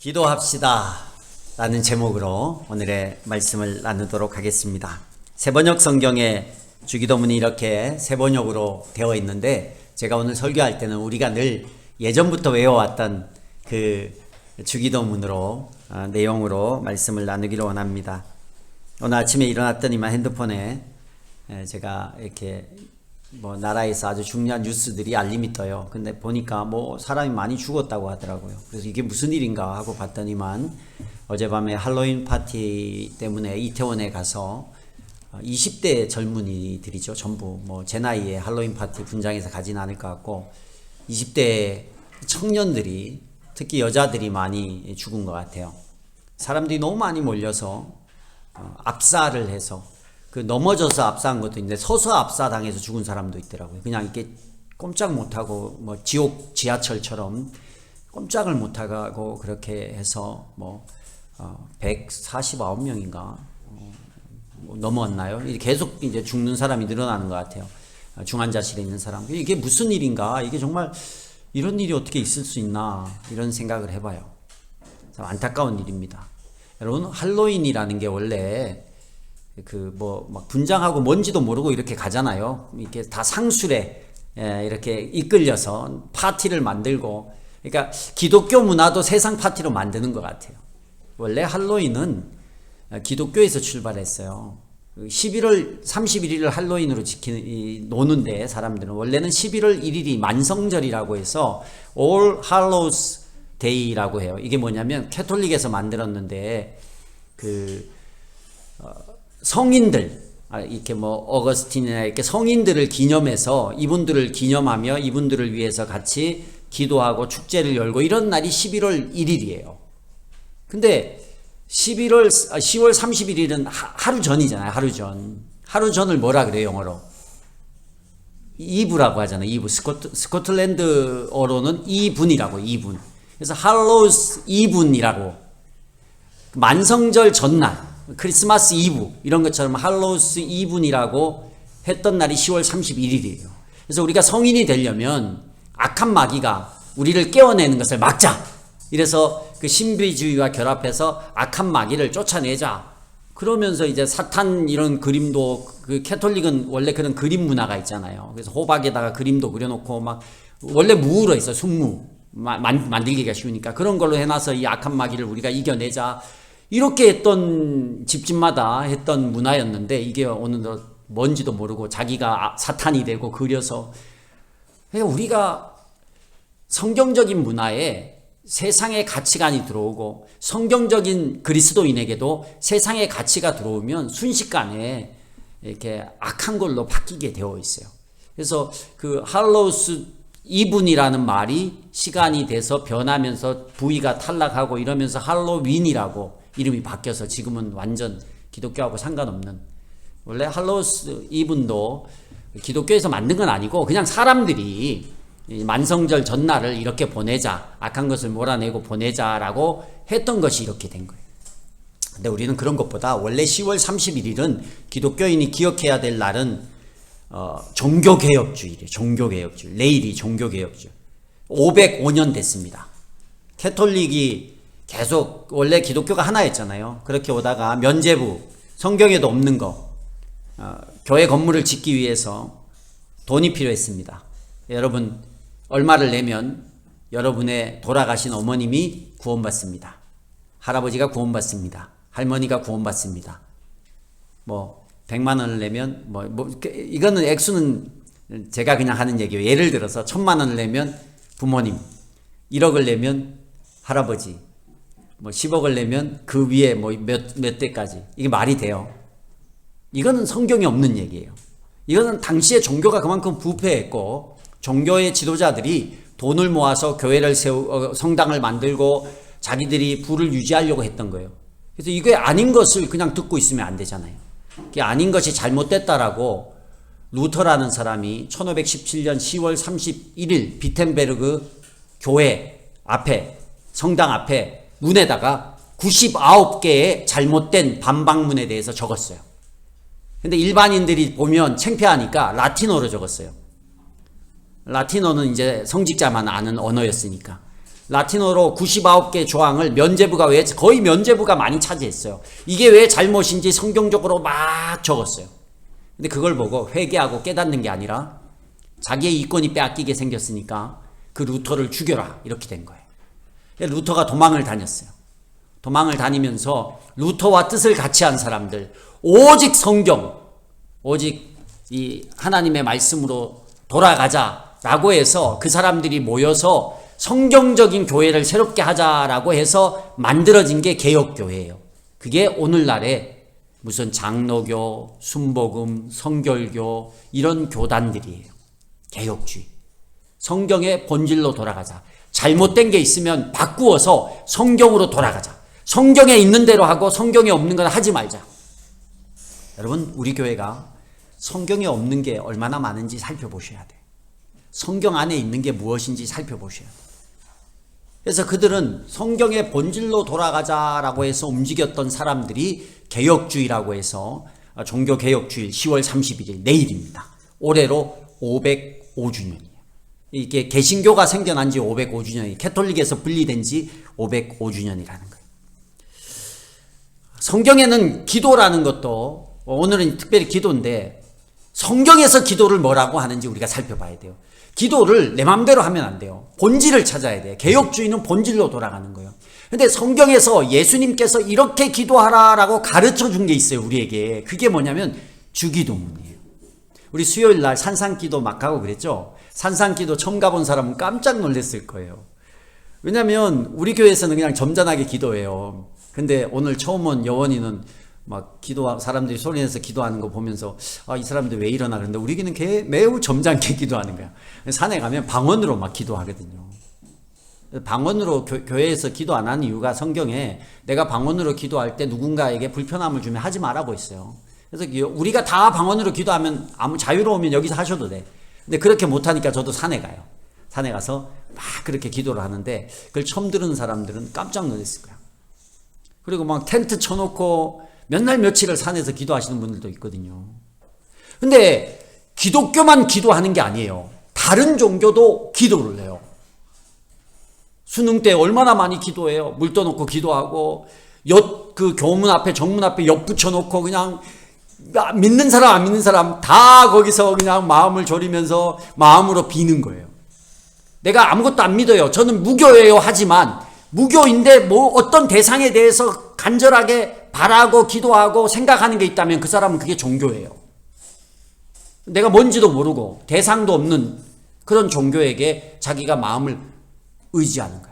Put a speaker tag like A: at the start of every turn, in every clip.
A: 기도합시다 라는 제목으로 오늘의 말씀을 나누도록 하겠습니다. 세번역 성경에 주기도문이 이렇게 세번역으로 되어 있는데, 제가 오늘 설교할 때는 우리가 늘 예전부터 외워왔던 그 주기도문으로 내용으로 말씀을 나누기를 원합니다. 오늘 아침에 일어났더니만 핸드폰에 제가 이렇게 나라에서 아주 중요한 뉴스들이 알림이 떠요. 근데 보니까 사람이 많이 죽었다고 하더라고요. 그래서 이게 무슨 일인가 하고 봤더니만 어젯밤에 할로윈 파티 때문에 이태원에 가서 20대 젊은이들이죠. 전부 제 나이에 할로윈 파티 분장해서 가진 않을 것 같고 20대 청년들이, 특히 여자들이 많이 죽은 것 같아요. 사람들이 너무 많이 몰려서 압사를 해서, 넘어져서 압사한 것도 있는데 서서 압사당해서 죽은 사람도 있더라고요. 그냥 이렇게 꼼짝 못하고 지옥 지하철처럼 꼼짝을 못하고 그렇게 해서 149명인가 넘어왔나요? 계속 이제 죽는 사람이 늘어나는 것 같아요. 중환자실에 있는 사람. 이게 무슨 일인가? 이게 정말 이런 일이 어떻게 있을 수 있나? 이런 생각을 해봐요. 참 안타까운 일입니다. 여러분, 할로윈이라는 게 원래 막 분장하고 뭔지도 모르고 이렇게 가잖아요. 이렇게 다 상술에 이렇게 이끌려서 파티를 만들고, 그러니까 기독교 문화도 세상 파티로 만드는 것 같아요. 원래 할로윈은 기독교에서 출발했어요. 11월 31일을 할로윈으로 노는데, 사람들은 원래는 11월 1일이 만성절이라고 해서 All Hallows Day라고 해요. 이게 뭐냐면 캐톨릭에서 만들었는데 성인들, 이렇게 어거스틴이나 이렇게 성인들을 기념해서 이분들을 기념하며 이분들을 위해서 같이 기도하고 축제를 열고 이런 날이 11월 1일이에요. 근데 10월 31일은 하루 전이잖아요. 하루 전을 뭐라 그래요, 영어로? 이브라고 하잖아요. 이브. 스코틀랜드어로는 이분이라고, 이분. 그래서 할로우스 이분이라고. 만성절 전날, 크리스마스 이브 이런 것처럼 할로우스 이분이라고 했던 날이 10월 31일이에요. 그래서 우리가 성인이 되려면 악한 마귀가 우리를 깨워내는 것을 막자. 이래서 신비주의와 결합해서 악한 마귀를 쫓아내자. 그러면서 이제 사탄 이런 그림도, 캐톨릭은 원래 그런 그림 문화가 있잖아요. 그래서 호박에다가 그림도 그려놓고 원래 무로 있어. 순무 만들기가 쉬우니까 그런 걸로 해놔서 이 악한 마귀를 우리가 이겨내자. 이렇게 했던, 집집마다 했던 문화였는데, 이게 오늘 뭔지도 모르고 자기가 사탄이 되고 그려서, 우리가 성경적인 문화에 세상의 가치관이 들어오고 성경적인 그리스도인에게도 세상의 가치가 들어오면 순식간에 이렇게 악한 걸로 바뀌게 되어 있어요. 그래서 할로우스 이분이라는 말이 시간이 돼서 변하면서 부위가 탈락하고 이러면서 할로윈이라고 이름이 바뀌어서 지금은 완전 기독교하고 상관없는, 원래 할로우스 이분도 기독교에서 만든 건 아니고 그냥 사람들이 만성절 전날을 이렇게 보내자, 악한 것을 몰아내고 보내자라고 했던 것이 이렇게 된 거예요. 근데 우리는 그런 것보다 원래 10월 31일은 기독교인이 기억해야 될 날은 종교개혁주의래요. 종교개혁주의. 내일이 종교개혁주의. 505년 됐습니다. 캐톨릭이 계속, 원래 기독교가 하나였잖아요. 그렇게 오다가 면죄부, 성경에도 없는 거, 교회 건물을 짓기 위해서 돈이 필요했습니다. 여러분, 얼마를 내면 여러분의 돌아가신 어머님이 구원받습니다. 할아버지가 구원받습니다. 할머니가 구원받습니다. 100만 원을 내면, 이거는 액수는 제가 그냥 하는 얘기예요. 예를 들어서 1000만 원을 내면 부모님, 1억을 내면 할아버지, 10억을 내면 그 위에 몇 대까지. 이게 말이 돼요? 이거는 성경에 없는 얘기예요. 이거는 당시에 종교가 그만큼 부패했고, 종교의 지도자들이 돈을 모아서 교회를 성당을 만들고 자기들이 부를 유지하려고 했던 거예요. 그래서 이게 아닌 것을 그냥 듣고 있으면 안 되잖아요. 이게 아닌 것이 잘못됐다라고 루터라는 사람이 1517년 10월 31일 비텐베르그 교회 앞에, 성당 앞에 문에다가 99개의 잘못된 반박문에 대해서 적었어요. 근데 일반인들이 보면 창피하니까 라틴어로 적었어요. 라틴어는 이제 성직자만 아는 언어였으니까. 라틴어로 99개 조항을 면죄부가 거의 면죄부가 많이 차지했어요. 이게 왜 잘못인지 성경적으로 막 적었어요. 근데 그걸 보고 회개하고 깨닫는 게 아니라 자기의 이권이 빼앗기게 생겼으니까 그 루터를 죽여라 이렇게 된 거예요. 루터가 도망을 다녔어요. 도망을 다니면서 루터와 뜻을 같이 한 사람들, 오직 성경, 오직 이 하나님의 말씀으로 돌아가자라고 해서 그 사람들이 모여서 성경적인 교회를 새롭게 하자라고 해서 만들어진 게 개혁교회예요. 그게 오늘날의 무슨 장로교, 순복음, 성결교 이런 교단들이에요. 개혁주의. 성경의 본질로 돌아가자. 잘못된 게 있으면 바꾸어서 성경으로 돌아가자. 성경에 있는 대로 하고 성경에 없는 건 하지 말자. 여러분, 우리 교회가 성경에 없는 게 얼마나 많은지 살펴보셔야 돼요. 성경 안에 있는 게 무엇인지 살펴보셔야 돼요. 그래서 그들은 성경의 본질로 돌아가자라고 해서 움직였던 사람들이 개혁주의라고 해서 종교개혁주의 10월 31일 내일입니다. 올해로 505주년이에요. 이게 개신교가 생겨난 지 505주년이 캐톨릭에서 분리된 지 505주년이라는 거예요. 성경에는 기도라는 것도 오늘은 특별히 기도인데 성경에서 기도를 뭐라고 하는지 우리가 살펴봐야 돼요. 기도를 내 마음대로 하면 안 돼요. 본질을 찾아야 돼요. 개혁주의는 본질로 돌아가는 거예요. 근데 성경에서 예수님께서 이렇게 기도하라라고 가르쳐 준 게 있어요, 우리에게. 그게 뭐냐면 주기도문이에요. 우리 수요일 날 산상기도 막 하고 그랬죠? 산상기도 처음 가본 사람은 깜짝 놀랐을 거예요. 왜냐면 우리 교회에서는 그냥 점잖하게 기도해요. 근데 오늘 처음 온 여원이는 막 사람들이 소리내서 기도하는 거 보면서 이 사람들 왜 이러나 그런데 우리 교회는 매우 점잖게 기도하는 거야. 산에 가면 방언으로 막 기도하거든요. 방언으로 교회에서 기도 안 하는 이유가 성경에 내가 방언으로 기도할 때 누군가에게 불편함을 주면 하지 말라고 있어요. 그래서 우리가 다 방언으로 기도하면 아무 자유로우면 여기서 하셔도 돼. 근데 그렇게 못하니까 저도 산에 가요. 산에 가서 막 그렇게 기도를 하는데 그걸 처음 들은 사람들은 깜짝 놀랐을 거야. 그리고 막 텐트 쳐놓고 몇 날 며칠을 산에서 기도하시는 분들도 있거든요. 근데 기독교만 기도하는 게 아니에요. 다른 종교도 기도를 해요. 수능 때 얼마나 많이 기도해요. 물 떠놓고 기도하고 그 교문 앞에 정문 앞에 엿 붙여놓고 그냥 믿는 사람 안 믿는 사람 다 거기서 그냥 마음을 졸이면서 마음으로 비는 거예요. 내가 아무것도 안 믿어요. 저는 무교예요. 하지만 무교인데 뭐 어떤 대상에 대해서 간절하게 바라고 기도하고 생각하는 게 있다면 그 사람은 그게 종교예요. 내가 뭔지도 모르고 대상도 없는 그런 종교에게 자기가 마음을 의지하는 거야.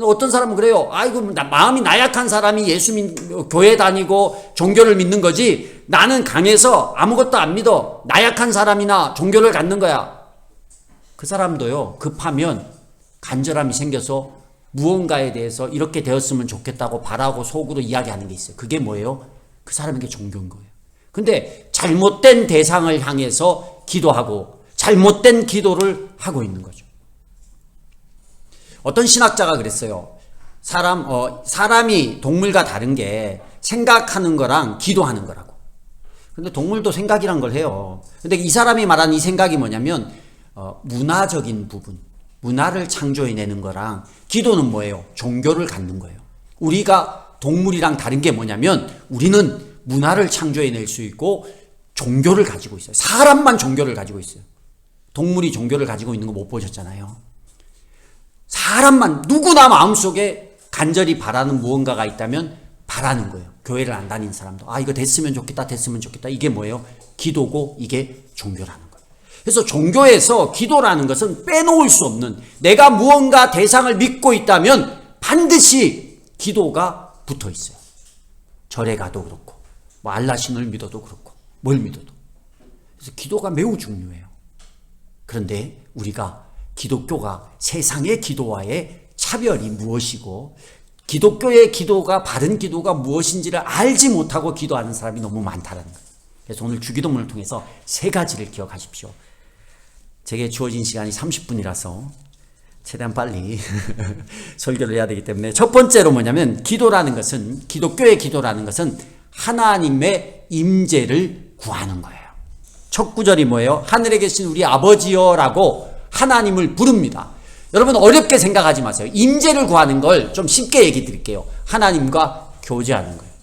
A: 어떤 사람은 그래요. 아이고 마음이 나약한 사람이 교회 다니고 종교를 믿는 거지 나는 강해서 아무것도 안 믿어. 나약한 사람이나 종교를 갖는 거야. 그 사람도요. 급하면 간절함이 생겨서 무언가에 대해서 이렇게 되었으면 좋겠다고 바라고 속으로 이야기하는 게 있어요. 그게 뭐예요? 그 사람에게 종교인 거예요. 근데 잘못된 대상을 향해서 기도하고 잘못된 기도를 하고 있는 거죠. 어떤 신학자가 그랬어요. 사람이 동물과 다른 게 생각하는 거랑 기도하는 거라고. 근데 동물도 생각이란 걸 해요. 근데 이 사람이 말한 이 생각이 뭐냐면 문화적인 부분, 문화를 창조해내는 거랑 기도는 뭐예요? 종교를 갖는 거예요. 우리가 동물이랑 다른 게 뭐냐면 우리는 문화를 창조해낼 수 있고 종교를 가지고 있어요. 사람만 종교를 가지고 있어요. 동물이 종교를 가지고 있는 거 못 보셨잖아요. 사람만 누구나 마음속에 간절히 바라는 무언가가 있다면 바라는 거예요. 교회를 안 다니는 사람도 이거 됐으면 좋겠다 됐으면 좋겠다. 이게 뭐예요? 기도고 이게 종교라는 거예요. 그래서 종교에서 기도라는 것은 빼놓을 수 없는 내가 무언가 대상을 믿고 있다면 반드시 기도가 붙어 있어요. 절에 가도 그렇고 알라신을 믿어도 그렇고 뭘 믿어도. 그래서 기도가 매우 중요해요. 그런데 우리가 기독교가 세상의 기도와의 차별이 무엇이고 기독교의 기도가 바른 기도가 무엇인지를 알지 못하고 기도하는 사람이 너무 많다는 거예요. 그래서 오늘 주기도문을 통해서 세 가지를 기억하십시오. 제게 주어진 시간이 30분이라서 최대한 빨리 설교를 해야 되기 때문에 첫 번째로 뭐냐면 기도라는 것은 기독교의 기도라는 것은 하나님의 임재를 구하는 거예요. 첫 구절이 뭐예요? 하늘에 계신 우리 아버지여라고 하나님을 부릅니다. 여러분 어렵게 생각하지 마세요. 임재를 구하는 걸 좀 쉽게 얘기 드릴게요. 하나님과 교제하는 거예요.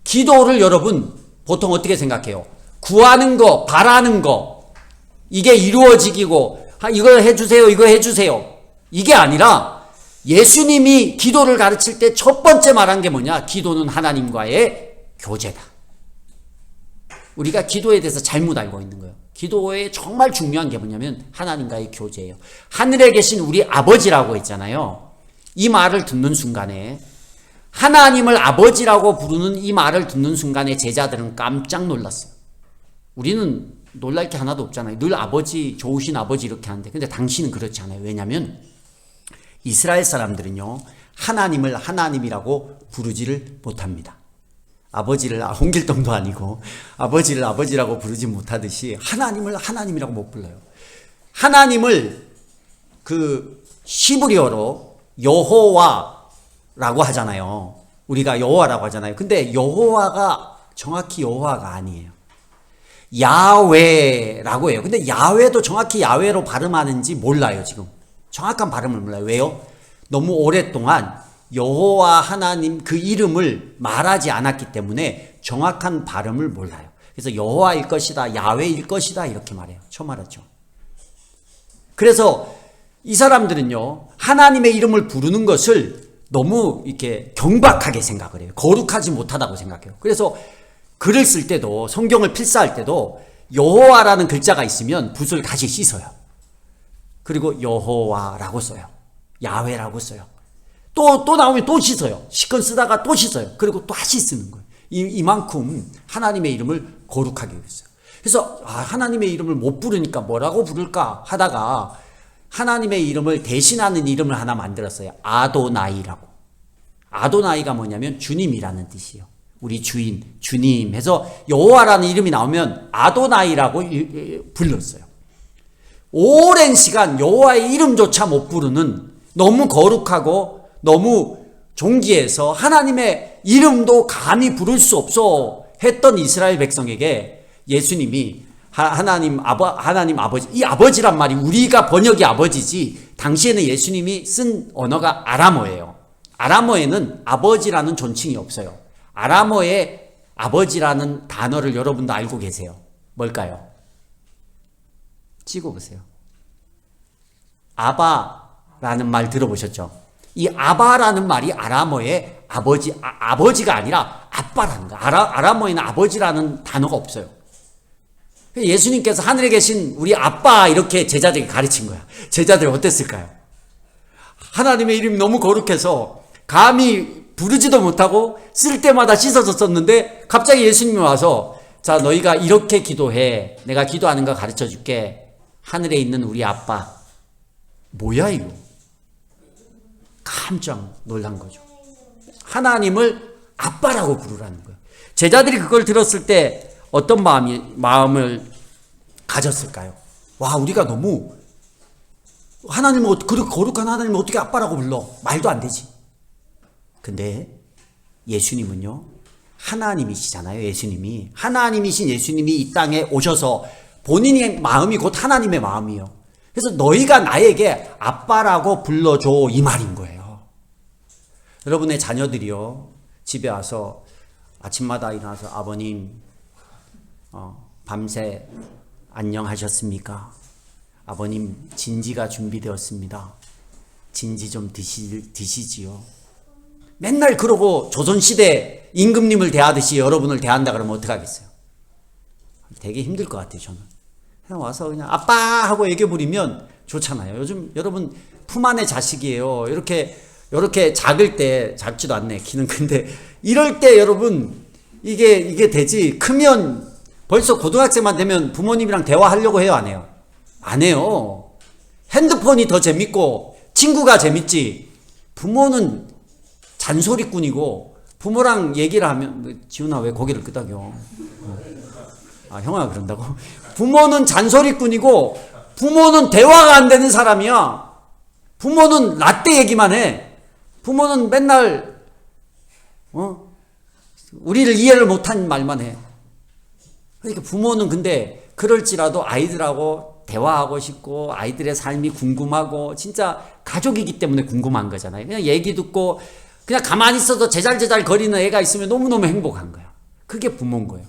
A: 기도를 여러분 보통 어떻게 생각해요? 구하는 거, 바라는 거, 이게 이루어지고 이걸 해주세요, 이거 해주세요. 이게 아니라 예수님이 기도를 가르칠 때 첫 번째 말한 게 뭐냐? 기도는 하나님과의 교제다. 우리가 기도에 대해서 잘못 알고 있는 거예요. 기도에 정말 중요한 게 뭐냐면 하나님과의 교제예요. 하늘에 계신 우리 아버지라고 했잖아요. 이 말을 듣는 순간에, 하나님을 아버지라고 부르는 이 말을 듣는 순간에 제자들은 깜짝 놀랐어요. 우리는 놀랄 게 하나도 없잖아요. 늘 아버지, 좋으신 아버지 이렇게 하는데, 근데 당신은 그렇지 않아요. 왜냐하면 이스라엘 사람들은요, 하나님을 하나님이라고 부르지를 못합니다. 아버지를, 홍길동도 아니고 아버지를 아버지라고 부르지 못하듯이 하나님을 하나님이라고 못 불러요. 하나님을 그 히브리어로 여호와라고 하잖아요. 우리가 여호와라고 하잖아요. 근데 여호와가 정확히 여호와가 아니에요. 야훼라고 해요. 근데 야훼도 정확히 야훼로 발음하는지 몰라요. 지금 정확한 발음을 몰라요. 왜요? 너무 오랫동안 여호와 하나님 그 이름을 말하지 않았기 때문에 정확한 발음을 몰라요. 그래서 여호와일 것이다, 야훼일 것이다 이렇게 말해요. 처음 알았죠. 그래서 이 사람들은요, 하나님의 이름을 부르는 것을 너무 이렇게 경박하게 생각을 해요. 거룩하지 못하다고 생각해요. 그래서 글을 쓸 때도, 성경을 필사할 때도 여호와라는 글자가 있으면 붓을 다시 씻어요. 그리고 여호와라고 써요. 야훼라고 써요. 또 나오면 또 씻어요. 시컨 쓰다가 또 씻어요. 그리고 또 다시 쓰는 거예요. 이만큼 하나님의 이름을 거룩하게 했어요. 그래서 하나님의 이름을 못 부르니까 뭐라고 부를까 하다가 하나님의 이름을 대신하는 이름을 하나 만들었어요. 아도나이라고. 아도나이가 뭐냐면 주님이라는 뜻이에요. 우리 주인, 주님 해서 여호와라는 이름이 나오면 아도나이라고 불렀어요. 오랜 시간 여호와의 이름조차 못 부르는, 너무 거룩하고 너무 존귀해서 하나님의 이름도 감히 부를 수 없어 했던 이스라엘 백성에게 예수님이 하나님 아버지, 이 아버지란 말이 우리가 번역이 아버지지, 당시에는 예수님이 쓴 언어가 아람어예요. 아람어에는 아버지라는 존칭이 없어요. 아람어의 아버지라는 단어를 여러분도 알고 계세요. 뭘까요? 찍어보세요. 아바라는 말 들어보셨죠? 이 아바라는 말이 아람어의 아버지가 아니라 아빠라는 거예요. 아람어에는 아버지라는 단어가 없어요. 예수님께서 하늘에 계신 우리 아빠 이렇게 제자들에게 가르친 거야. 제자들이 어땠을까요? 하나님의 이름이 너무 거룩해서 감히 부르지도 못하고 쓸 때마다 씻어서 썼는데 갑자기 예수님이 와서, 자, 너희가 이렇게 기도해. 내가 기도하는 거 가르쳐 줄게. 하늘에 있는 우리 아빠. 뭐야 이거? 깜짝 놀란 거죠. 하나님을 아빠라고 부르라는 거예요. 제자들이 그걸 들었을 때 어떤 마음을 가졌을까요? 와, 우리가 너무 하나님을, 그렇게 거룩한 하나님을 어떻게 아빠라고 불러? 말도 안 되지. 근데 예수님은요, 하나님이시잖아요. 예수님이, 하나님이신 예수님이 이 땅에 오셔서 본인의 마음이 곧 하나님의 마음이에요. 그래서 너희가 나에게 아빠라고 불러줘, 이 말인 거예요. 여러분의 자녀들이요, 집에 와서 아침마다 일어나서 아버님, 밤새 안녕하셨습니까? 아버님, 진지가 준비되었습니다. 진지 좀 드시지요. 맨날 그러고 조선시대 임금님을 대하듯이 여러분을 대한다 그러면 어떡하겠어요? 되게 힘들 것 같아요, 저는. 그냥 와서 그냥 아빠 하고 얘기해 버리면 좋잖아요. 요즘 여러분 품 안의 자식이에요. 이렇게 작을 때, 작지도 않네, 키는. 근데 이럴 때 여러분 이게 되지. 크면 벌써 고등학생만 되면 부모님이랑 대화하려고 해요, 안 해요? 안 해요. 핸드폰이 더 재밌고 친구가 재밌지. 부모는 잔소리꾼이고, 부모랑 얘기를 하면, 지훈아 왜 고개를 끄덕여? 형아 그런다고? 부모는 잔소리꾼이고 부모는 대화가 안 되는 사람이야. 부모는 라떼 얘기만 해. 부모는 맨날 우리를 이해를 못한 말만 해. 그러니까 부모는, 근데 그럴지라도 아이들하고 대화하고 싶고 아이들의 삶이 궁금하고 진짜 가족이기 때문에 궁금한 거잖아요. 그냥 얘기 듣고 그냥 가만히 있어도 제잘제잘 거리는 애가 있으면 너무너무 행복한 거야. 그게 부모인 거예요.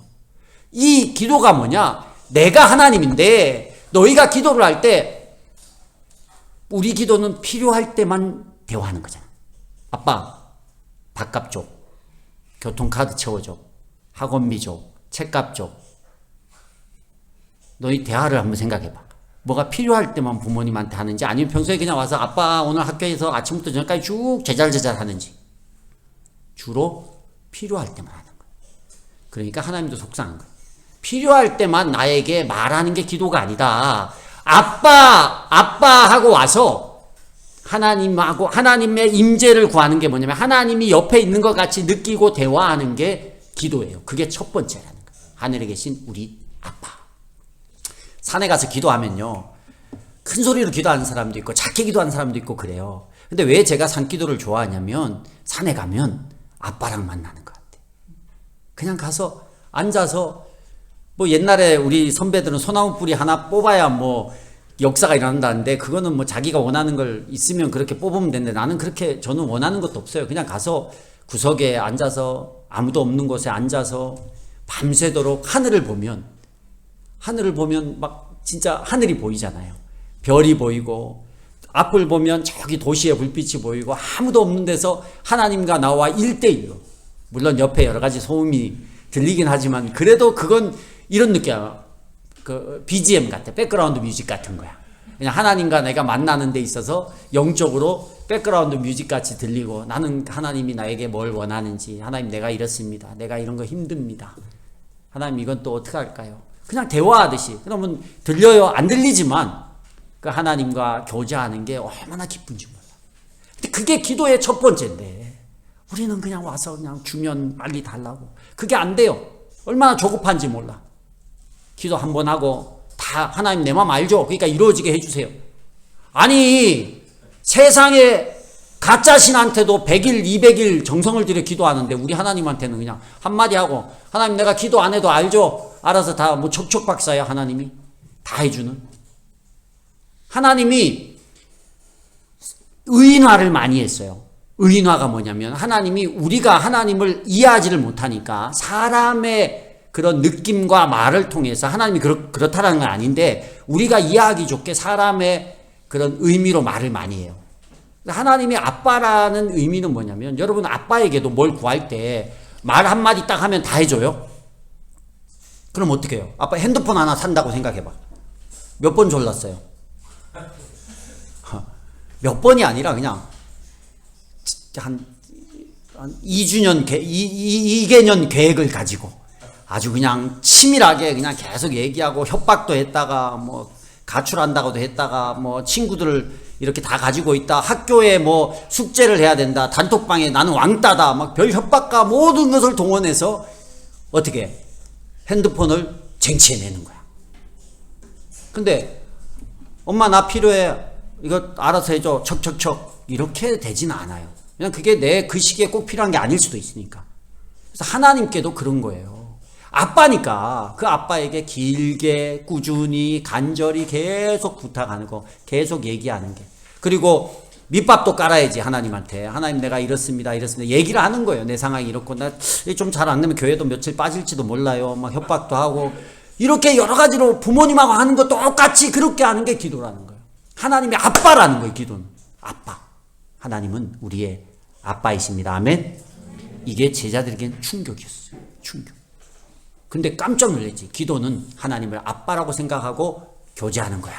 A: 이 기도가 뭐냐? 내가 하나님인데 너희가 기도를 할 때 우리 기도는 필요할 때만 대화하는 거잖아. 아빠 밥값 줘, 교통카드 채워줘, 학원비 줘, 책값 줘. 너희 대화를 한번 생각해봐. 뭐가 필요할 때만 부모님한테 하는지 아니면 평소에 그냥 와서 아빠 오늘 학교에서 아침부터 저녁까지 쭉 제잘제잘 하는지. 주로 필요할 때만 하는 거예요. 그러니까 하나님도 속상한 거예요. 필요할 때만 나에게 말하는 게 기도가 아니다. 아빠 하고 와서 하나님하고 하나님의 임재를 구하는 게 뭐냐면 하나님이 옆에 있는 것 같이 느끼고 대화하는 게 기도예요. 그게 첫 번째라는 거예요. 하늘에 계신 우리 아빠. 산에 가서 기도하면요, 큰 소리로 기도하는 사람도 있고 작게 기도하는 사람도 있고 그래요. 근데 왜 제가 산기도를 좋아하냐면 산에 가면 아빠랑 만나는 것 같아요. 그냥 가서 앉아서 뭐 옛날에 우리 선배들은 소나무 뿌리 하나 뽑아야 뭐 역사가 일어난다는데 그거는 뭐 자기가 원하는 걸 있으면 그렇게 뽑으면 되는데 나는 그렇게 저는 원하는 것도 없어요. 그냥 가서 구석에 앉아서 아무도 없는 곳에 앉아서 밤새도록 하늘을 보면 막 진짜 하늘이 보이잖아요. 별이 보이고 앞을 보면 저기 도시의 불빛이 보이고 아무도 없는 데서 하나님과 나와 1대1로, 물론 옆에 여러 가지 소음이 들리긴 하지만 그래도 그건 이런 느낌이야. 그 BGM 같아. 백그라운드 뮤직 같은 거야. 그냥 하나님과 내가 만나는 데 있어서 영적으로 백그라운드 뮤직 같이 들리고 나는 하나님이 나에게 뭘 원하는지, 하나님 내가 이렇습니다. 내가 이런 거 힘듭니다. 하나님 이건 또 어떻게 할까요? 그냥 대화하듯이. 그러면 들려요? 안 들리지만 그 하나님과 교제하는 게 얼마나 기쁜지 몰라. 근데 그게 기도의 첫 번째인데 우리는 그냥 와서 그냥 주면 빨리 달라고. 그게 안 돼요. 얼마나 조급한지 몰라. 기도 한 번 하고 다 하나님 내 마음 알죠? 그러니까 이루어지게 해주세요. 아니 세상에 가짜 신한테도 100일 200일 정성을 들여 기도하는데 우리 하나님한테는 그냥 한마디 하고 하나님 내가 기도 안 해도 알죠? 알아서 다 뭐 척척박사야. 하나님이 다 해주는. 하나님이 의인화를 많이 했어요. 의인화가 뭐냐면 하나님이 우리가 하나님을 이해하지를 못하니까 사람의 그런 느낌과 말을 통해서 하나님이 그렇다라는 건 아닌데 우리가 이해하기 좋게 사람의 그런 의미로 말을 많이 해요. 하나님이 아빠라는 의미는 뭐냐면 여러분 아빠에게도 뭘 구할 때 말 한마디 딱 하면 다 해줘요? 그럼 어떻게 해요? 아빠 핸드폰 하나 산다고 생각해봐. 몇 번 졸랐어요? 몇 번이 아니라 그냥 한 2주년 2개년 계획을 가지고 아주 그냥 치밀하게 그냥 계속 얘기하고 협박도 했다가 뭐 가출한다고도 했다가 뭐 친구들을 이렇게 다 가지고 있다. 학교에 뭐 숙제를 해야 된다. 단톡방에 나는 왕따다. 막 별 협박과 모든 것을 동원해서 어떻게 해? 핸드폰을 쟁취해내는 거야. 근데 엄마 나 필요해. 이거 알아서 해줘. 척척척. 이렇게 되지는 않아요. 그냥 그게 내 그 시기에 꼭 필요한 게 아닐 수도 있으니까. 그래서 하나님께도 그런 거예요. 아빠니까 그 아빠에게 길게 꾸준히 간절히 계속 부탁하는 거, 계속 얘기하는 게. 그리고 밑밥도 깔아야지. 하나님한테 하나님 내가 이렇습니다 얘기를 하는 거예요. 내 상황이 이렇고 나 좀 잘 안 되면 교회도 며칠 빠질지도 몰라요. 막 협박도 하고 이렇게 여러 가지로 부모님하고 하는 거 똑같이 그렇게 하는 게 기도라는 거예요. 하나님이 아빠라는 거예요. 기도는 아빠. 하나님은 우리의 아빠이십니다. 아멘. 이게 제자들에겐 충격이었어요. 충격. 근데 깜짝 놀랐지. 기도는 하나님을 아빠라고 생각하고 교제하는 거야.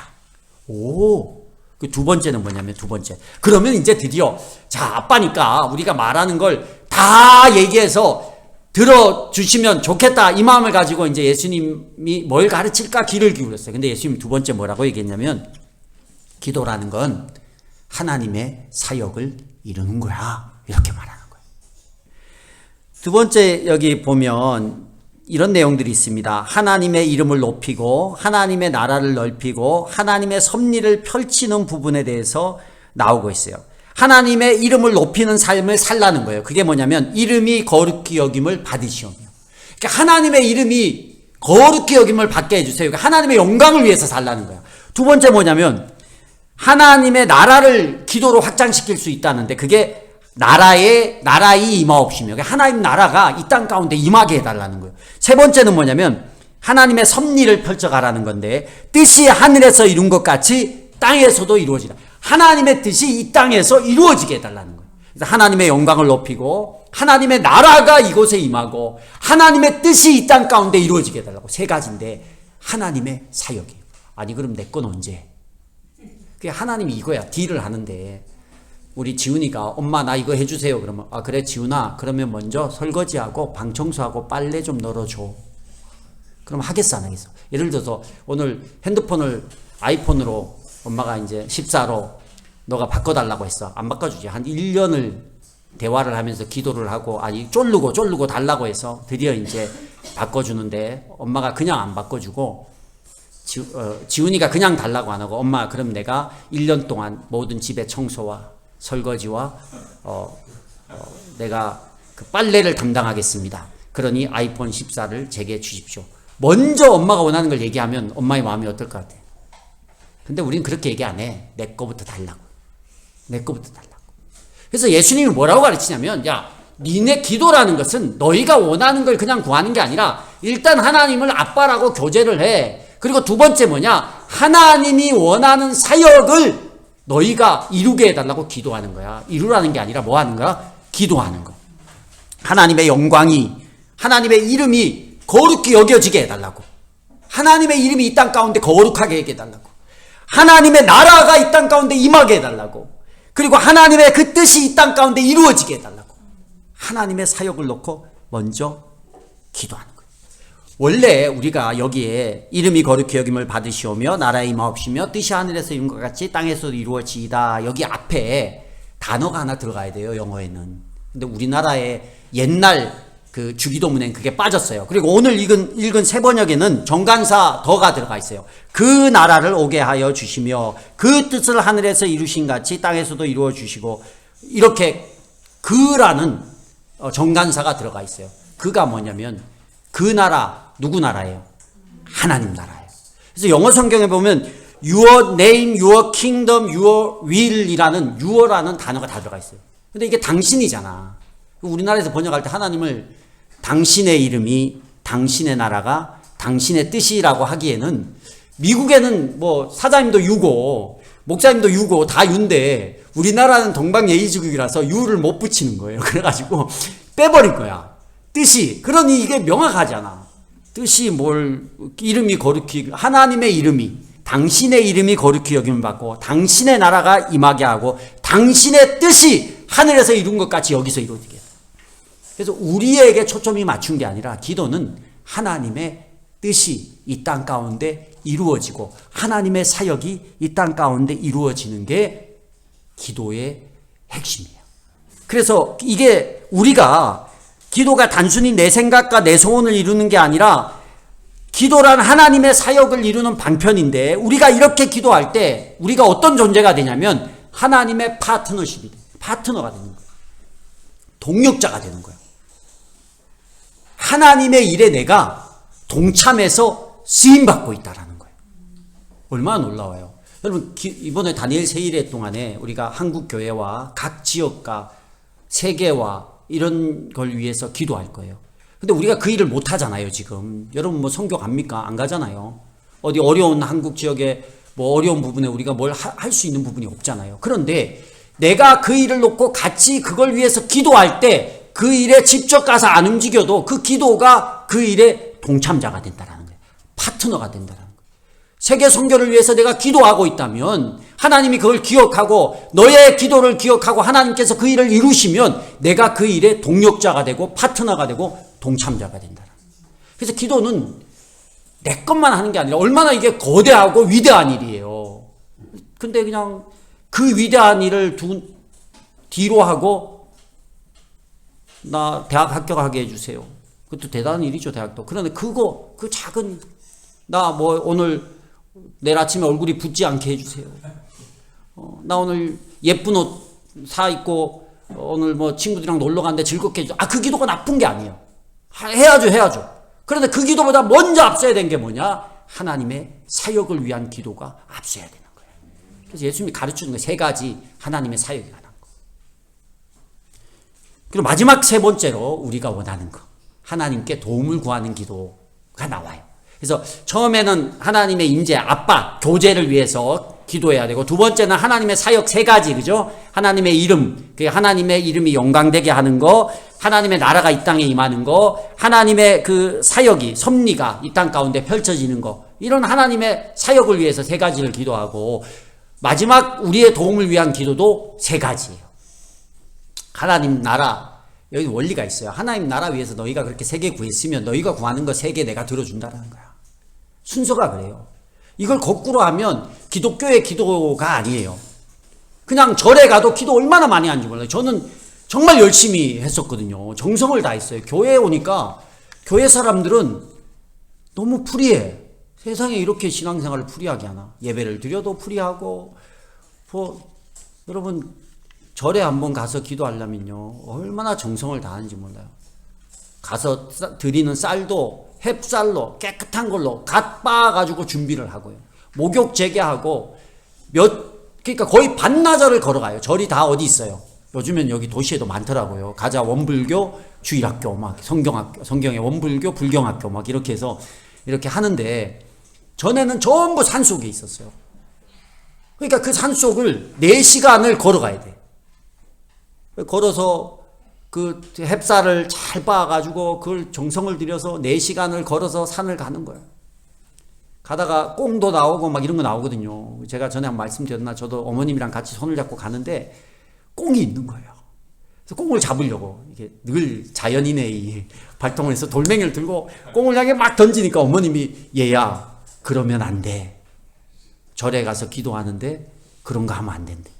A: 오. 그 두 번째는 뭐냐면 두 번째. 그러면 이제 드디어 자 아빠니까 우리가 말하는 걸 다 얘기해서 들어주시면 좋겠다. 이 마음을 가지고 이제 예수님이 뭘 가르칠까 귀를 기울였어요. 근데 예수님이 두 번째 뭐라고 얘기했냐면 기도라는 건 하나님의 사역을 이루는 거야. 이렇게 말하는 거예요. 두 번째 여기 보면 이런 내용들이 있습니다. 하나님의 이름을 높이고 하나님의 나라를 넓히고 하나님의 섭리를 펼치는 부분에 대해서 나오고 있어요. 하나님의 이름을 높이는 삶을 살라는 거예요. 그게 뭐냐면 이름이 거룩히 여김을 받으시오며. 그러니까 하나님의 이름이 거룩히 여김을 받게 해주세요. 그러니까 하나님의 영광을 위해서 살라는 거야. 두 번째 뭐냐면 하나님의 나라를 기도로 확장시킬 수 있다는데 그게 나라의 임하옵시며 하나님 나라가 이 땅 가운데 임하게 해달라는 거예요. 세 번째는 뭐냐면 하나님의 섭리를 펼쳐가라는 건데 뜻이 하늘에서 이룬 것 같이 땅에서도 이루어지라. 하나님의 뜻이 이 땅에서 이루어지게 해달라는 거예요. 그래서 하나님의 영광을 높이고 하나님의 나라가 이곳에 임하고 하나님의 뜻이 이 땅 가운데 이루어지게 해달라고. 세 가지인데 하나님의 사역이에요. 아니 그럼 내 건 언제? 그게 하나님이 이거야. 딜을 하는데 우리 지훈이가 엄마 나 이거 해주세요. 그러면 아 그래 지훈아 그러면 먼저 설거지하고 방 청소하고 빨래 좀 널어줘. 그럼 하겠어 안 하겠어? 예를 들어서 오늘 핸드폰을 아이폰으로 엄마가 이제 14로 너가 바꿔달라고 했어. 안 바꿔주지. 한 1년을 대화를 하면서 기도를 하고 아니 쫄르고 달라고 해서 드디어 이제 바꿔주는데 엄마가 그냥 안 바꿔주고 지훈이가 그냥 달라고 안 하고 엄마 그럼 내가 1년 동안 모든 집의 청소와 설거지와 내가 그 빨래를 담당하겠습니다. 그러니 아이폰 14를 제게 주십시오. 먼저 엄마가 원하는 걸 얘기하면 엄마의 마음이 어떨 것 같아? 근데 우린 그렇게 얘기 안 해. 내 거부터 달라고. 내 거부터 달라고. 그래서 예수님이 뭐라고 가르치냐면 야 니네 기도라는 것은 너희가 원하는 걸 그냥 구하는 게 아니라 일단 하나님을 아빠라고 교제를 해. 그리고 두 번째 뭐냐? 하나님이 원하는 사역을 너희가 이루게 해달라고 기도하는 거야. 이루라는 게 아니라 뭐 하는 거야? 기도하는 거. 하나님의 영광이 하나님의 이름이 거룩히 여겨지게 해달라고. 하나님의 이름이 이 땅 가운데 거룩하게 해달라고. 하나님의 나라가 이 땅 가운데 임하게 해달라고. 그리고 하나님의 그 뜻이 이 땅 가운데 이루어지게 해달라고. 하나님의 사역을 놓고 먼저 기도하는 거예요. 원래 우리가 여기에 이름이 거룩히 여김을 받으시오며 나라의 임하옵시며 뜻이 하늘에서 이룬 것 같이 땅에서도 이루어지이다. 여기 앞에 단어가 하나 들어가야 돼요. 영어에는. 근데 우리나라의 옛날 그 주기도문엔 그게 빠졌어요. 그리고 오늘 읽은 세 번역에는 정관사 더가 들어가 있어요. 그 나라를 오게 하여 주시며 그 뜻을 하늘에서 이루신 같이 땅에서도 이루어 주시고 이렇게 그라는 정관사가 들어가 있어요. 그가 뭐냐면 그 나라 누구 나라예요? 하나님 나라예요. 그래서 영어 성경에 보면 Your name, Your kingdom, Your will이라는 Your라는 단어가 다 들어가 있어요. 근데 이게 당신이잖아. 우리나라에서 번역할 때 하나님을 당신의 이름이 당신의 나라가 당신의 뜻이라고 하기에는 미국에는 뭐 사장님도 유고 목사님도 유고 다 유인데 우리나라는 동방예의지국이라서 유를 못 붙이는 거예요. 그래가지고 빼버린 거야. 뜻이. 그러니 이게 명확하잖아. 뜻이 뭘 이름이 거룩히 하나님의 이름이 당신의 이름이 거룩히 여김을 받고 당신의 나라가 임하게 하고 당신의 뜻이 하늘에서 이룬 것 같이 여기서 이루어지게. 그래서 우리에게 초점이 맞춘 게 아니라 기도는 하나님의 뜻이 이 땅 가운데 이루어지고 하나님의 사역이 이 땅 가운데 이루어지는 게 기도의 핵심이에요. 그래서 이게 우리가 기도가 단순히 내 생각과 내 소원을 이루는 게 아니라 기도란 하나님의 사역을 이루는 방편인데 우리가 이렇게 기도할 때 우리가 어떤 존재가 되냐면 하나님의 파트너십이 돼. 파트너가 되는 거예요. 동력자가 되는 거예요. 하나님의 일에 내가 동참해서 쓰임받고 있다라는 거예요. 얼마나 놀라워요. 여러분 이번에 다니엘 세일회 동안에 우리가 한국 교회와 각 지역과 세계와 이런 걸 위해서 기도할 거예요. 근데 우리가 그 일을 못 하잖아요, 지금. 여러분 뭐 선교 갑니까? 안 가잖아요. 어디 어려운 한국 지역에 뭐 어려운 부분에 우리가 뭘 할 수 있는 부분이 없잖아요. 그런데 내가 그 일을 놓고 같이 그걸 위해서 기도할 때 그 일에 직접 가서 안 움직여도 그 기도가 그 일에 동참자가 된다는 거예요. 파트너가 된다는 거예요. 세계 선교를 위해서 내가 기도하고 있다면 하나님이 그걸 기억하고 너의 기도를 기억하고 하나님께서 그 일을 이루시면 내가 그 일에 동력자가 되고 파트너가 되고 동참자가 된다는 거예요. 그래서 기도는 내 것만 하는 게 아니라 얼마나 이게 거대하고 위대한 일이에요. 근데 그냥 그 위대한 일을 뒤로 하고 나 대학 합격하게 해주세요. 그것도 대단한 일이죠, 대학도. 그런데 그 작은 나 뭐 오늘 내일 아침에 얼굴이 붓지 않게 해주세요. 나 오늘 예쁜 옷 사 입고 오늘 뭐 친구들이랑 놀러 갔는데 즐겁게 해줘. 그 기도가 나쁜 게 아니에요. 해야죠. 그런데 그 기도보다 먼저 앞서야 된 게 뭐냐? 하나님의 사역을 위한 기도가 앞서야 되는 거예요. 그래서 예수님이 가르치는 거 3가지 하나님의 사역이 가는 거. 그리고 마지막 3번째로 우리가 원하는 거. 하나님께 도움을 구하는 기도가 나와요. 그래서 처음에는 하나님의 임재, 아빠, 교제를 위해서 기도해야 되고, 2번째는 하나님의 사역 3가지, 그죠? 하나님의 이름, 하나님의 이름이 영광되게 하는 거, 하나님의 나라가 이 땅에 임하는 거, 하나님의 그 사역이, 섭리가 이 땅 가운데 펼쳐지는 거, 이런 하나님의 사역을 위해서 3가지를 기도하고, 마지막 우리의 도움을 위한 기도도 3가지예요. 하나님 나라, 여기 원리가 있어요. 하나님 나라 위해서 너희가 그렇게 3개 구했으면 너희가 구하는 거 3개 내가 들어준다라는 거야. 순서가 그래요. 이걸 거꾸로 하면 기독교의 기도가 아니에요. 그냥 절에 가도 기도 얼마나 많이 하는지 몰라요. 저는 정말 열심히 했었거든요. 정성을 다했어요. 교회에 오니까 교회 사람들은 너무 프리해. 세상에 이렇게 신앙생활을 프리하게 하나. 예배를 드려도 프리하고, 여러분 절에 한번 가서 기도하려면요 얼마나 정성을 다하는지 몰라요. 가서 드리는 쌀도 햅쌀로 깨끗한 걸로 갓 빻아가지고 준비를 하고요. 목욕 재개하고 그러니까 거의 반나절을 걸어가요. 절이 다 어디 있어요? 요즘엔 여기 도시에도 많더라고요. 가자 원불교 주일학교 막 성경학교, 성경의 원불교 불경학교 막 이렇게 해서 이렇게 하는데, 전에는 전부 산속에 있었어요. 그러니까 그 산속을 4시간을 걸어가야 돼. 걸어서 그 햅쌀을 잘 빻아가지고 그걸 정성을 들여서 4시간을 걸어서 산을 가는 거예요. 가다가 꽁도 나오고 막 이런 거 나오거든요. 제가 전에 한 말씀드렸나? 저도 어머님이랑 같이 손을 잡고 가는데 꽁이 있는 거예요. 그래서 꽁을 잡으려고 이게 늘 자연인의 발동을 해서 돌멩이를 들고 꽁을 향해 막 던지니까 어머님이 얘야 그러면 안 돼. 절에 가서 기도하는데 그런 거 하면 안 된대.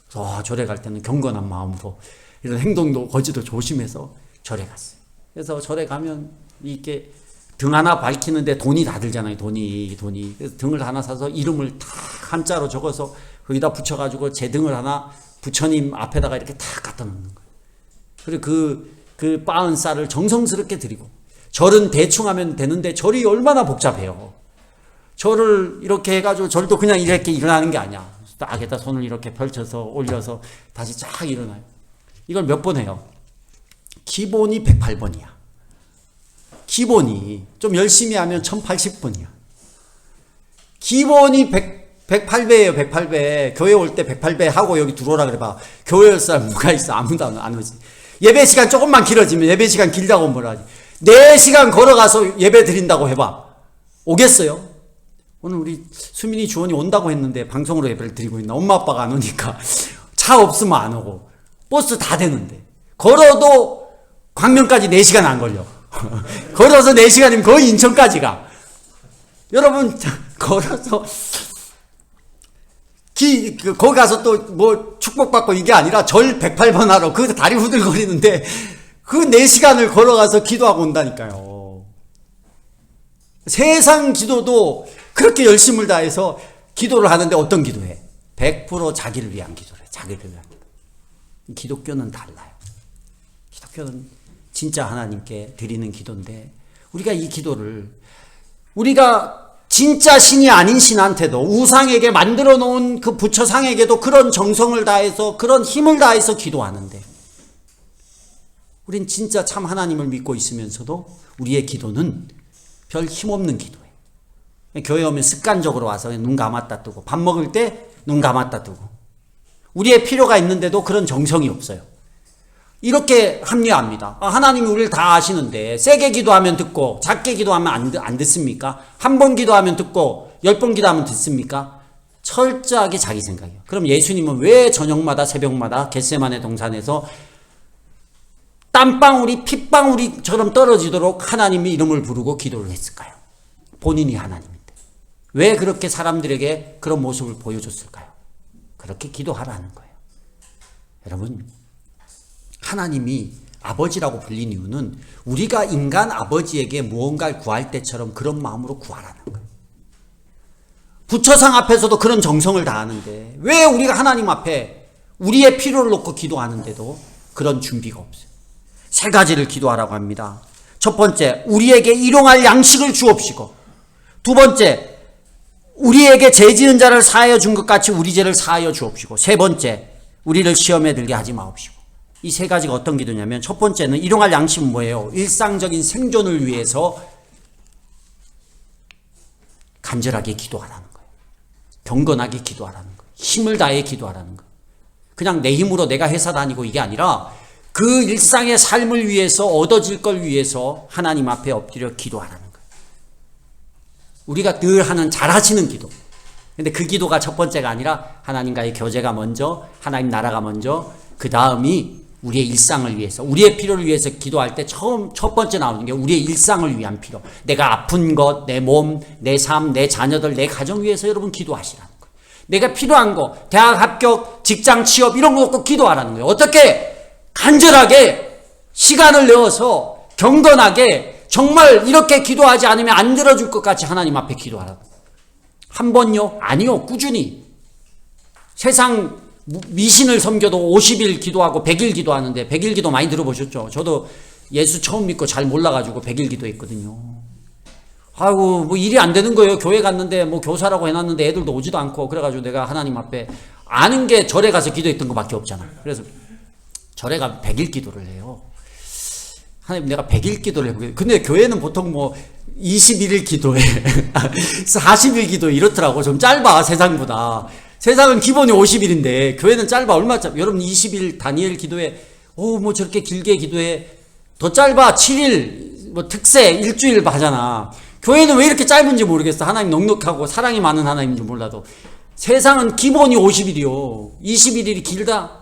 A: 그래서 절에 갈 때는 경건한 마음으로 이런 행동도 거지도 조심해서 절에 갔어요. 그래서 절에 가면 이렇게 등 하나 밝히는데 돈이 다 들잖아요. 돈이. 그래서 등을 하나 사서 이름을 다 한자로 적어서 거기다 붙여가지고 제 등을 하나 부처님 앞에다가 이렇게 탁 갖다 놓는 거예요. 그리고 그 빻은 쌀을 정성스럽게 드리고, 절은 대충 하면 되는데 절이 얼마나 복잡해요. 절을 이렇게 해가지고 절도 그냥 이렇게 일어나는 게 아니야. 딱에다 손을 이렇게 펼쳐서 올려서 다시 쫙 일어나요. 이걸 몇 번 해요? 기본이 108번이야. 기본이 좀 열심히 하면 1080번이야. 기본이 108배예요. 108배. 교회 올 때 108배 하고 여기 들어오라 그래봐. 교회 올 사람 누가 있어? 아무도 안 오지. 예배 시간 조금만 길어지면 예배 시간 길다고 뭐라 하지. 4시간 걸어가서 예배 드린다고 해봐. 오겠어요? 오늘 우리 수민이 주원이 온다고 했는데 방송으로 예배를 드리고 있나? 엄마 아빠가 안 오니까 차 없으면 안 오고 버스 다 되는데 걸어도 광명까지 4시간 안 걸려. 걸어서 4시간이면 거의 인천까지 가. 여러분 걸어서 거기 가서 또 뭐 축복받고 이게 아니라 절 108번 하러 그 다리 후들거리는데 그 4시간을 걸어가서 기도하고 온다니까요. 세상 기도도 그렇게 열심을 다해서 기도를 하는데 어떤 기도해? 100% 자기를 위한 기도를 해. 자기를 위한 기도. 기독교는 달라요. 기독교는 진짜 하나님께 드리는 기도인데, 우리가 이 기도를 우리가 진짜 신이 아닌 신한테도, 우상에게 만들어 놓은 그 부처상에게도 그런 정성을 다해서 그런 힘을 다해서 기도하는데, 우린 진짜 참 하나님을 믿고 있으면서도 우리의 기도는 별 힘없는 기도예요. 교회 오면 습관적으로 와서 눈 감았다 뜨고, 밥 먹을 때 눈 감았다 뜨고, 우리의 필요가 있는데도 그런 정성이 없어요. 이렇게 합리화합니다. 하나님이 우리를 다 아시는데 세게 기도하면 듣고 작게 기도하면 안 듣습니까? 한 번 기도하면 듣고 10번 기도하면 듣습니까? 철저하게 자기 생각이에요. 그럼 예수님은 왜 저녁마다 새벽마다 겟세마네 동산에서 땀방울이 핏방울이처럼 떨어지도록 하나님의 이름을 부르고 기도를 했을까요? 본인이 하나님인데. 왜 그렇게 사람들에게 그런 모습을 보여줬을까요? 그렇게 기도하라는 거예요. 여러분, 하나님이 아버지라고 불린 이유는 우리가 인간 아버지에게 무언가를 구할 때처럼 그런 마음으로 구하라는 거예요. 부처상 앞에서도 그런 정성을 다하는데 왜 우리가 하나님 앞에 우리의 필요를 놓고 기도하는데도 그런 준비가 없어요. 3가지를 기도하라고 합니다. 첫 번째, 우리에게 일용할 양식을 주옵시고, 두 번째, 우리에게 죄 지은 자를 사하여 준 것 같이 우리 죄를 사하여 주옵시고. 세 번째, 우리를 시험에 들게 하지 마옵시고. 이 세 가지가 어떤 기도냐면, 첫 번째는 일용할 양심은 뭐예요? 일상적인 생존을 위해서 간절하게 기도하라는 거예요. 경건하게 기도하라는 거예요. 힘을 다해 기도하라는 거예요. 그냥 내 힘으로 내가 회사 다니고 이게 아니라 그 일상의 삶을 위해서, 얻어질 걸 위해서 하나님 앞에 엎드려 기도하라는 거예요. 우리가 늘 하는 잘하시는 기도. 근데 그 기도가 첫 번째가 아니라 하나님과의 교제가 먼저, 하나님 나라가 먼저, 그 다음이 우리의 일상을 위해서, 우리의 필요를 위해서 기도할 때 첫 번째 나오는 게 우리의 일상을 위한 필요. 내가 아픈 것, 내 몸, 내 삶, 내 자녀들, 내 가정 위해서 여러분 기도하시라는 거예요. 내가 필요한 거, 대학 합격, 직장 취업 이런 거 놓고 기도하라는 거예요. 어떻게? 간절하게 시간을 내어서 경건하게 정말 이렇게 기도하지 않으면 안 들어줄 것 같이 하나님 앞에 기도하라고. 한 번요? 아니요. 꾸준히. 세상 미신을 섬겨도 50일 기도하고 100일 기도하는데 100일 기도 많이 들어보셨죠? 저도 예수 처음 믿고 잘 몰라가지고 100일 기도했거든요. 아이고 뭐 일이 안 되는 거예요. 교회 갔는데 뭐 교사라고 해놨는데 애들도 오지도 않고 그래가지고 내가 하나님 앞에 아는 게 절에 가서 기도했던 것밖에 없잖아요. 그래서 절에 가면 100일 기도를 해요. 하나님 내가 100일 기도를 해보겠어요. 근데 교회는 보통 뭐 21일 기도해 40일 기도해 이렇더라고. 좀 짧아 세상보다. 세상은 기본이 50일인데 교회는 짧아. 얼마 짧아? 여러분 20일 다니엘 기도해. 오 뭐 저렇게 길게 기도해. 더 짧아. 7일 뭐 특세 일주일 하잖아. 교회는 왜 이렇게 짧은지 모르겠어. 하나님 넉넉하고 사랑이 많은 하나님인 줄 몰라도 세상은 기본이 50일이요 21일이 길다.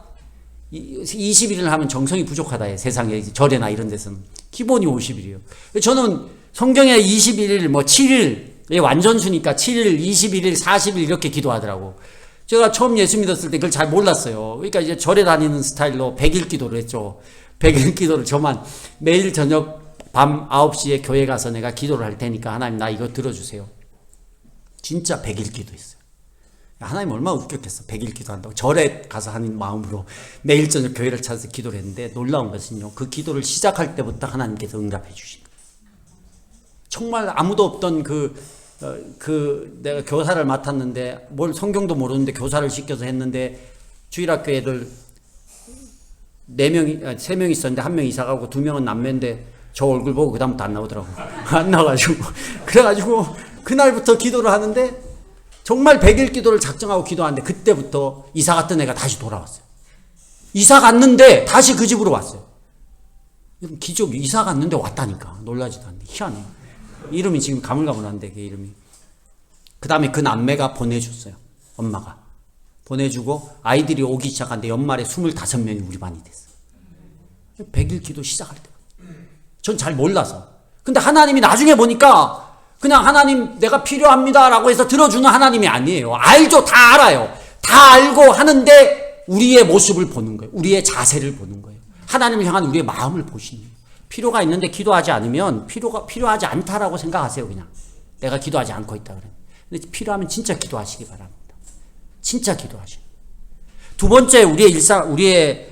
A: 20일을 하면 정성이 부족하다 해. 세상에 절에나 이런 데서는 기본이 50일이에요. 저는 성경에 21일 뭐 7일 완전수니까 7일 21일 40일 이렇게 기도하더라고. 제가 처음 예수 믿었을 때 그걸 잘 몰랐어요. 그러니까 이제 절에 다니는 스타일로 100일 기도를 했죠. 100일 기도를 저만 매일 저녁 밤 9시에 교회 가서 내가 기도를 할 테니까 하나님 나 이거 들어주세요. 진짜 100일 기도했어요. 하나님 얼마나 웃겼겠어. 100일 기도한다고. 절에 가서 하는 마음으로 매일 저녁 교회를 찾아서 기도를 했는데 놀라운 것은요. 그 기도를 시작할 때부터 하나님께서 응답해 주신 거예요. 정말 아무도 없던 내가 교사를 맡았는데 뭘 성경도 모르는데 교사를 시켜서 했는데 주일학교 애들 3명 있었는데 1명 이사 가고 2명은 남매인데 저 얼굴 보고 그다음부터 안 나오더라고. 안 나와가지고. 그래가지고 그날부터 기도를 하는데 정말 100일 기도를 작정하고 기도하는데 그때부터 이사 갔던 애가 다시 돌아왔어요. 이사 갔는데 다시 그 집으로 왔어요. 기적이 이사 갔는데 왔다니까. 놀라지도 않네. 희한해. 이름이 지금 가물가물한데 그 이름이. 그 다음에 그 남매가 보내줬어요. 엄마가. 보내주고 아이들이 오기 시작하는데 연말에 25명이 우리 반이 됐어요. 100일 기도 시작할 때. 전 잘 몰라서. 근데 하나님이 나중에 보니까 그냥 하나님 내가 필요합니다 라고 해서 들어주는 하나님이 아니에요. 알죠. 다 알아요. 다 알고 하는데 우리의 모습을 보는 거예요. 우리의 자세를 보는 거예요. 하나님을 향한 우리의 마음을 보시는 거예요. 필요가 있는데 기도하지 않으면 필요하지 않다라고 생각하세요. 그냥 내가 기도하지 않고 있다 그래요. 근데 필요하면 진짜 기도하시기 바랍니다. 진짜 기도하시고. 두 번째 우리의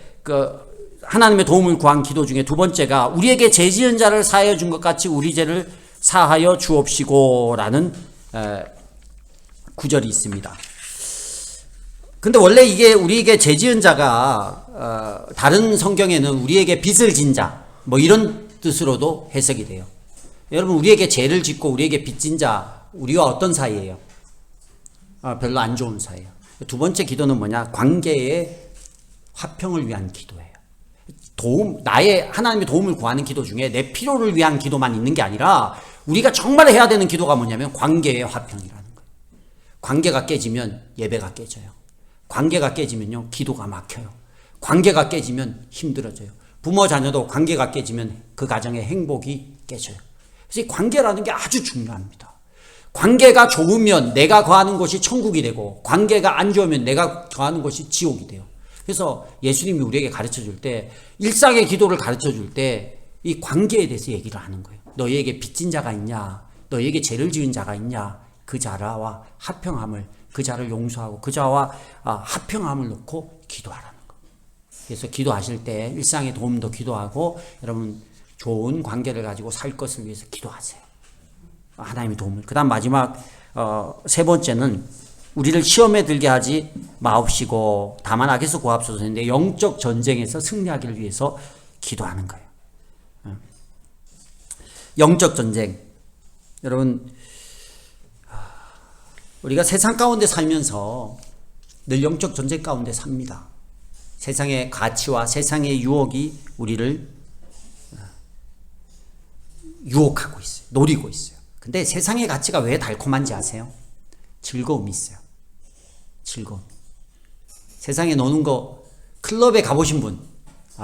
A: 하나님의 도움을 구한 기도 중에 두 번째가 우리에게 죄 지은 자를 사하여 준 것 같이 우리 죄를 사하여 주옵시고 라는 구절이 있습니다. 근데 원래 이게 우리에게 죄 지은 자가 다른 성경에는 우리에게 빚을 진 자 뭐 이런 뜻으로도 해석이 돼요. 여러분 우리에게 죄를 짓고 우리에게 빚진 자 우리와 어떤 사이예요? 별로 안 좋은 사이예요. 두 번째 기도는 뭐냐? 관계의 화평을 위한 기도예요. 하나님의 도움을 구하는 기도 중에 내 필요를 위한 기도만 있는 게 아니라 우리가 정말 해야 되는 기도가 뭐냐면 관계의 화평이라는 거예요. 관계가 깨지면 예배가 깨져요. 관계가 깨지면요 기도가 막혀요. 관계가 깨지면 힘들어져요. 부모 자녀도 관계가 깨지면 그 가정의 행복이 깨져요. 그래서 이 관계라는 게 아주 중요합니다. 관계가 좋으면 내가 거하는 곳이 천국이 되고 관계가 안 좋으면 내가 거하는 곳이 지옥이 돼요. 그래서 예수님이 우리에게 가르쳐 줄 때 일상의 기도를 가르쳐 줄 때 이 관계에 대해서 얘기를 하는 거예요. 너희에게 빚진 자가 있냐? 너희에게 죄를 지은 자가 있냐? 그 자와 화평함을 그 자를 용서하고 그 자와 화평함을 놓고 기도하라는 거예요. 그래서 기도하실 때 일상의 도움도 기도하고 여러분 좋은 관계를 가지고 살 것을 위해서 기도하세요. 하나님의 도움을. 그 다음 마지막 세 번째는 우리를 시험에 들게 하지 마옵시고 다만 악에서 구하옵소서 했는데 영적 전쟁에서 승리하기를 위해서 기도하는 거예요. 영적 전쟁. 여러분, 우리가 세상 가운데 살면서 늘 영적 전쟁 가운데 삽니다. 세상의 가치와 세상의 유혹이 우리를 유혹하고 있어요. 노리고 있어요. 근데 세상의 가치가 왜 달콤한지 아세요? 즐거움이 있어요. 즐거움. 세상에 노는 거, 클럽에 가보신 분,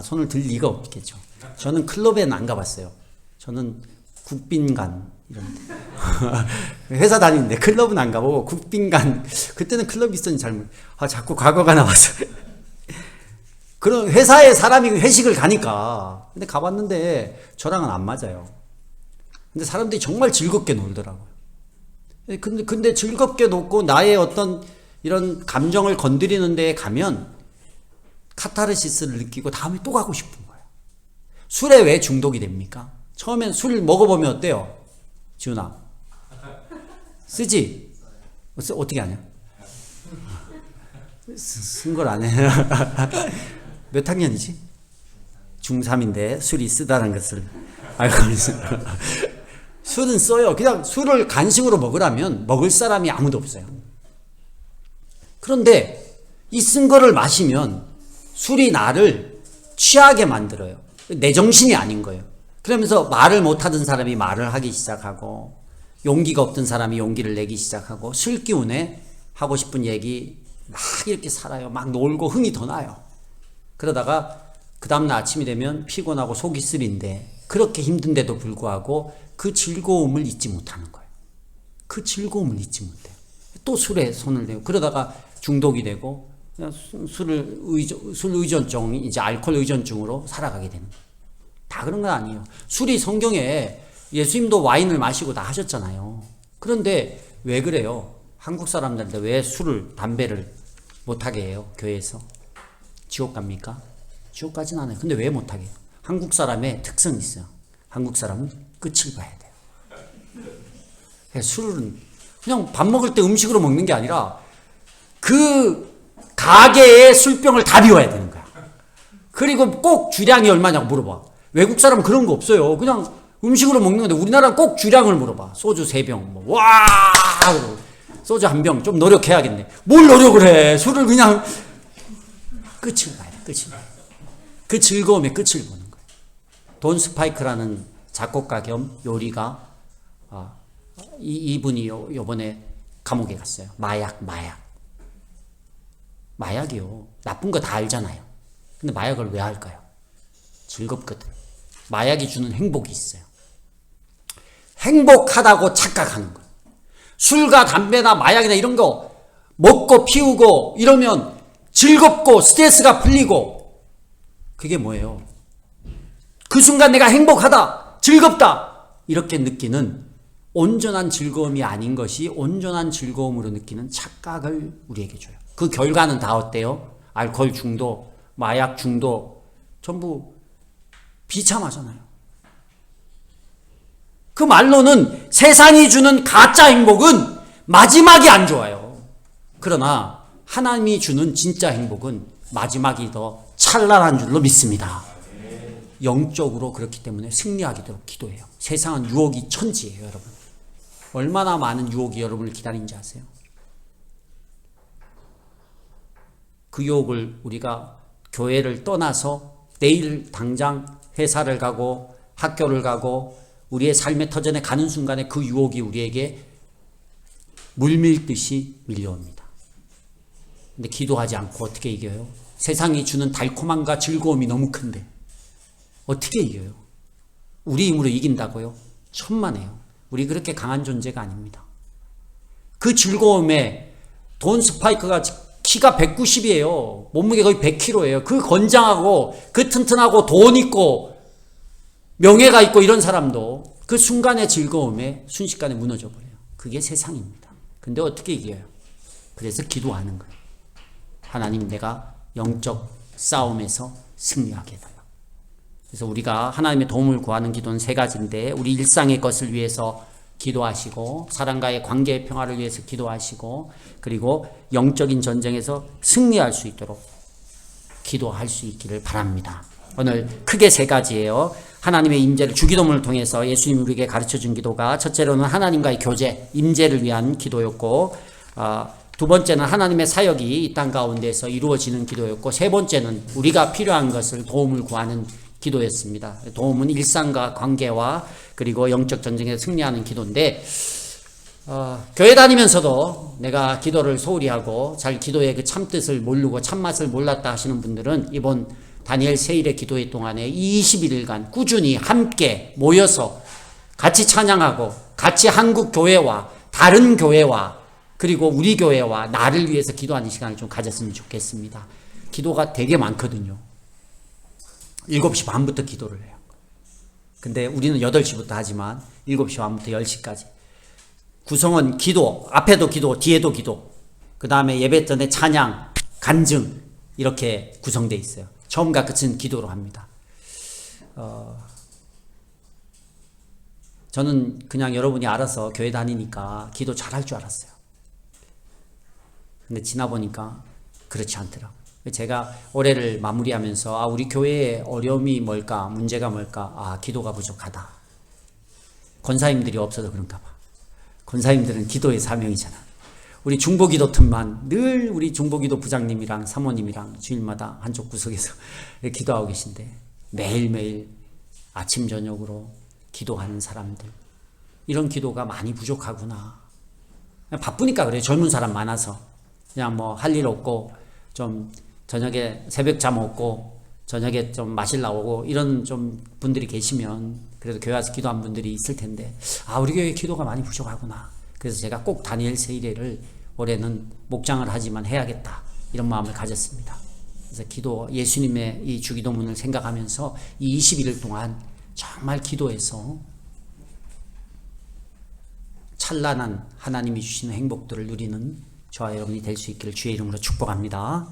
A: 손을 들 리가 없겠죠. 저는 클럽에는 안 가봤어요. 저는 국빈관 이런 회사 다니는데 클럽은 안 가보고 국빈관, 그때는 클럽이 있었는지 잘 자꾸 과거가 나와서 그런 회사에 사람이 회식을 가니까. 근데 가봤는데 저랑은 안 맞아요. 근데 사람들이 정말 즐겁게 놀더라고요. 근데 즐겁게 놀고 나의 어떤 이런 감정을 건드리는 데에 가면 카타르시스를 느끼고 다음에 또 가고 싶은 거예요. 술에 왜 중독이 됩니까? 처음엔 술 먹어보면 어때요? 지훈아. 쓰지? 어떻게 하냐? 쓴 걸 안 해. 몇 학년이지? 중3인데 술이 쓰다는 것을 알고 있어요. 술은 써요. 그냥 술을 간식으로 먹으라면 먹을 사람이 아무도 없어요. 그런데 이 쓴 거를 마시면 술이 나를 취하게 만들어요. 내 정신이 아닌 거예요. 그러면서 말을 못하던 사람이 말을 하기 시작하고 용기가 없던 사람이 용기를 내기 시작하고 술 기운에 하고 싶은 얘기 막 이렇게 살아요. 막 놀고 흥이 더 나요. 그러다가 그 다음날 아침이 되면 피곤하고 속이 쓰린데 그렇게 힘든데도 불구하고 그 즐거움을 잊지 못하는 거예요. 그 즐거움을 잊지 못해요. 또 술에 손을 대고 그러다가 중독이 되고 술 의존증, 이제 알코올 의존증으로 살아가게 되는 거예요. 다 그런 건 아니에요. 술이 성경에 예수님도 와인을 마시고 다 하셨잖아요. 그런데 왜 그래요? 한국 사람들한테 왜 술을, 담배를 못하게 해요? 교회에서. 지옥 갑니까? 지옥 가진 않아요. 근데 왜 못하게 해요? 한국 사람의 특성이 있어요. 한국 사람은 끝을 봐야 돼요. 술은 그냥 밥 먹을 때 음식으로 먹는 게 아니라 그 가게의 술병을 다 비워야 되는 거야. 그리고 꼭 주량이 얼마냐고 물어봐. 외국 사람은 그런 거 없어요. 그냥 음식으로 먹는 건데 우리나라는 꼭 주량을 물어봐. 소주 3병. 와! 소주 1병. 좀 노력해야겠네. 뭘 노력을 해. 술을 그냥 끝을 봐야 돼. 끝을. 그 즐거움의 끝을 보는 거예요. 돈 스파이크라는 작곡가 겸 요리가 이분이 요번에 감옥에 갔어요. 마약이요. 나쁜 거 다 알잖아요. 근데 마약을 왜 할까요? 즐겁거든. 마약이 주는 행복이 있어요. 행복하다고 착각하는 거예요. 술과 담배나 마약이나 이런 거 먹고 피우고 이러면 즐겁고 스트레스가 풀리고 그게 뭐예요? 그 순간 내가 행복하다, 즐겁다 이렇게 느끼는 온전한 즐거움이 아닌 것이 온전한 즐거움으로 느끼는 착각을 우리에게 줘요. 그 결과는 다 어때요? 알코올 중독, 마약 중독 전부 비참하잖아요. 그 말로는 세상이 주는 가짜 행복은 마지막이 안 좋아요. 그러나 하나님이 주는 진짜 행복은 마지막이 더 찬란한 줄로 믿습니다. 영적으로 그렇기 때문에 승리하도록 기도해요. 세상은 유혹이 천지예요, 여러분. 얼마나 많은 유혹이 여러분을 기다리는지 아세요? 그 유혹을 우리가 교회를 떠나서 내일 당장 회사를 가고 학교를 가고 우리의 삶의 터전에 가는 순간에 그 유혹이 우리에게 물밀듯이 밀려옵니다. 근데 기도하지 않고 어떻게 이겨요? 세상이 주는 달콤함과 즐거움이 너무 큰데 어떻게 이겨요? 우리 힘으로 이긴다고요? 천만에요. 우리 그렇게 강한 존재가 아닙니다. 그 즐거움에 돈 스파이크가 키가 190이에요. 몸무게 거의 100kg예요. 그 건장하고 그 튼튼하고 돈 있고 명예가 있고 이런 사람도 그 순간의 즐거움에 순식간에 무너져 버려요. 그게 세상입니다. 근데 어떻게 이겨요? 그래서 기도하는 거예요. 하나님, 내가 영적 싸움에서 승리하게 해달라. 그래서 우리가 하나님의 도움을 구하는 기도는 3가지인데 우리 일상의 것을 위해서 기도하시고 사람과의 관계의 평화를 위해서 기도하시고 그리고 영적인 전쟁에서 승리할 수 있도록 기도할 수 있기를 바랍니다. 오늘 크게 세 가지예요. 하나님의 임재를 주기도문을 통해서 예수님이 우리에게 가르쳐준 기도가 첫째로는 하나님과의 교제, 임재를 위한 기도였고 두 번째는 하나님의 사역이 이 땅 가운데서 이루어지는 기도였고 세 번째는 우리가 필요한 것을 도움을 구하는 기도였습니다. 도움은 일상과 관계와 그리고 영적 전쟁에 승리하는 기도인데 교회 다니면서도 내가 기도를 소홀히 하고 잘 기도의 그 참뜻을 모르고 참맛을 몰랐다 하시는 분들은 이번 다니엘 세일의 기도회 동안에 21일간 꾸준히 함께 모여서 같이 찬양하고 같이 한국 교회와 다른 교회와 그리고 우리 교회와 나를 위해서 기도하는 시간을 좀 가졌으면 좋겠습니다. 기도가 되게 많거든요. 7시 반부터 기도를 해요. 근데 우리는 8시부터 하지만 7시 반부터 10시까지. 구성은 기도, 앞에도 기도, 뒤에도 기도, 그 다음에 예배 전에 찬양, 간증 이렇게 구성되어 있어요. 처음과 끝은 기도로 합니다. 저는 그냥 여러분이 알아서 교회 다니니까 기도 잘할 줄 알았어요. 근데 지나보니까 그렇지 않더라고요. 제가 올해를 마무리하면서 우리 교회의 어려움이 뭘까, 문제가 뭘까, 기도가 부족하다. 권사님들이 없어서 그런가 봐. 권사님들은 기도의 사명이잖아. 우리 중보기도 틈만 늘 우리 중보기도 부장님이랑 사모님이랑 주일마다 한쪽 구석에서 기도하고 계신데 매일매일 아침 저녁으로 기도하는 사람들, 이런 기도가 많이 부족하구나. 바쁘니까 그래요. 젊은 사람 많아서 그냥 뭐 할 일 없고 좀 저녁에 새벽 잠 없고 저녁에 좀 마실 나오고 이런 좀 분들이 계시면 그래도 교회 와서 기도한 분들이 있을 텐데 우리 교회 기도가 많이 부족하구나. 그래서 제가 꼭 다니엘 세일회를 올해는 목장을 하지만 해야겠다 이런 마음을 가졌습니다. 그래서 기도, 예수님의 이 주기도문을 생각하면서 이 21일 동안 정말 기도해서 찬란한 하나님이 주시는 행복들을 누리는 저와 여러분이 될 수 있기를 주의 이름으로 축복합니다.